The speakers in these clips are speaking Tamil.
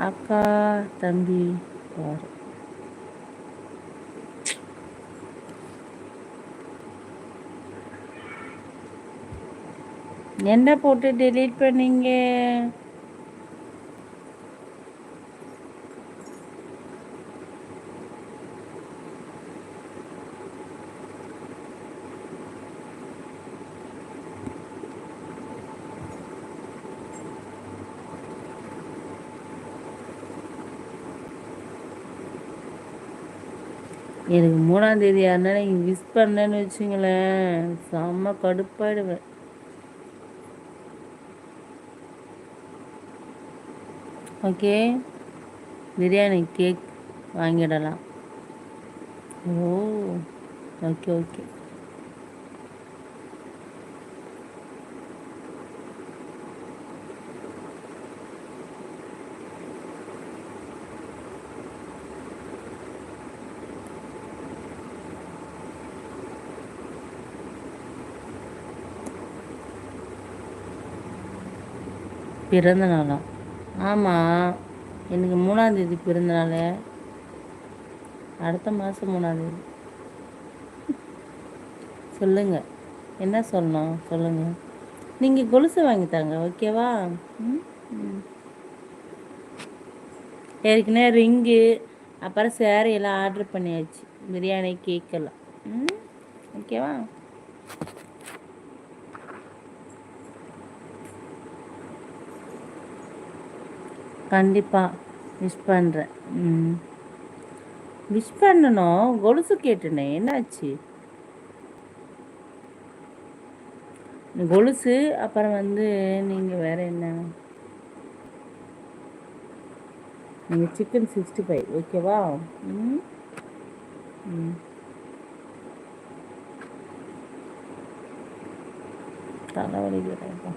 அக்கா தம்பி பாரு. என்ன போட்டு டெலீட் பண்ணீங்க? எனக்கு 3ஆம் தேதி யாருன்னா நீங்கள் விஷ் பண்ணலன்னு வச்சுங்களேன், செம்ம கடுப்பாயிடுவேன். ஓகே, பிரியாணி கேக் வாங்கிடலாம். ஓ, ஓகே ஓகே. பிறந்த நாளா? ஆமாம், எனக்கு 3ஆம் தேதி பிறந்த நாள். அடுத்த மாதம் 3ஆம் தேதி. சொல்லுங்கள், என்ன சொல்லணும் சொல்லுங்கள். நீங்கள் கொலுசு வாங்கித்தாங்க, ஓகேவா? ம் ம். ஏற்கனவே ரிங்கு, அப்புறம் சேரீ எல்லாம் ஆர்டர் பண்ணியாச்சு. பிரியாணி கேக்கெல்லாம். ம், ஓகேவா? கண்டிப்பாக விஷ் பண்ணுறேன். ம், விஷ் பண்ணணும். கொலுசு கேட்டேனே, என்னாச்சு? கொலுசு, அப்புறம் வந்து நீங்கள் வேறு என்ன? நீங்கள் சிக்கன் 65, ஓகேவா? ம் ம். தலைவலிக்கிறேன்ப்பா.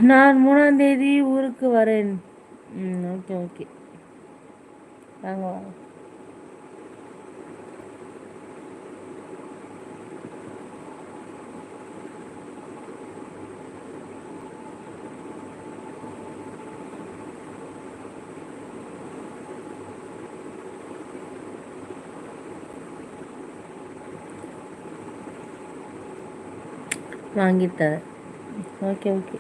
நான் 3ஆம் தேதி ஊருக்கு வரேன். ம், ஓகே ஓகே. வாங்க வாங்க. வாங்கித்தரேன். Okay okay.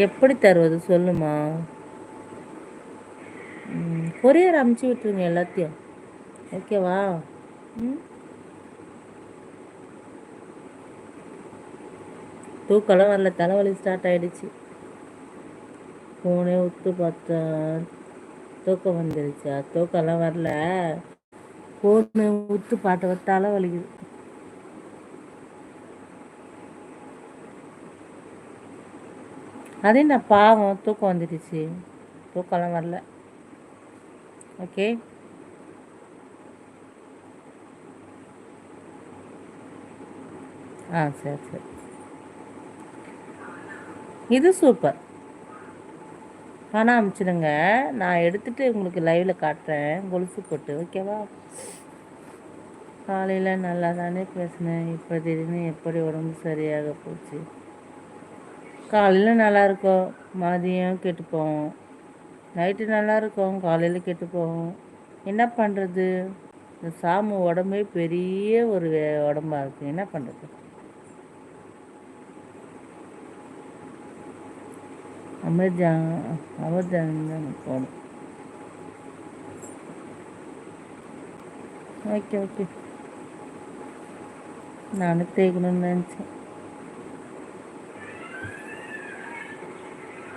எப்படி தருவது சொல்லுமா? கொரியர் அமுச்சு விட்டுருங்க எல்லாத்தையும், ஓகேவா? ம், தூக்கெல்லாம் வரல, தலைவலி ஸ்டார்ட் ஆகிடுச்சு. ஃபோனே உத்து பார்த்தா தூக்கம் வந்துடுச்சா? தூக்கம்லாம் வரல, ஃபோனு உத்து பார்த்த தலை வலிக்குது. அதே நான் பாவம், தூக்கம் வந்துடுச்சு, தூக்கம்லாம் வரல. ஓகே. ஆ சரி சரி. இது சூப்பர். பணம் அமுச்சிடுங்க, நான் எடுத்துகிட்டு உங்களுக்கு லைவில் காட்டுறேன் கொலுசு போட்டு, ஓகேவா? காலையில் நல்லா தானே பேசினேன், இப்போ திடீர்னு எப்படி உடம்பு சரியாக போச்சு? காலையில் நல்லாயிருக்கும், மதியம் கெட்டு போவோம். நைட்டு நல்லாயிருக்கும், காலையில் கெட்டு போவோம். என்ன பண்ணுறது? இந்த சாமு உடம்பே பெரிய ஒரு உடம்பா இருக்குது, என்ன பண்ணுறது? அமர்ஜான் அமர்ஜான் தான் போகணும். Okay okay. நானும் தேய்க்கணும்னு நினச்சேன்.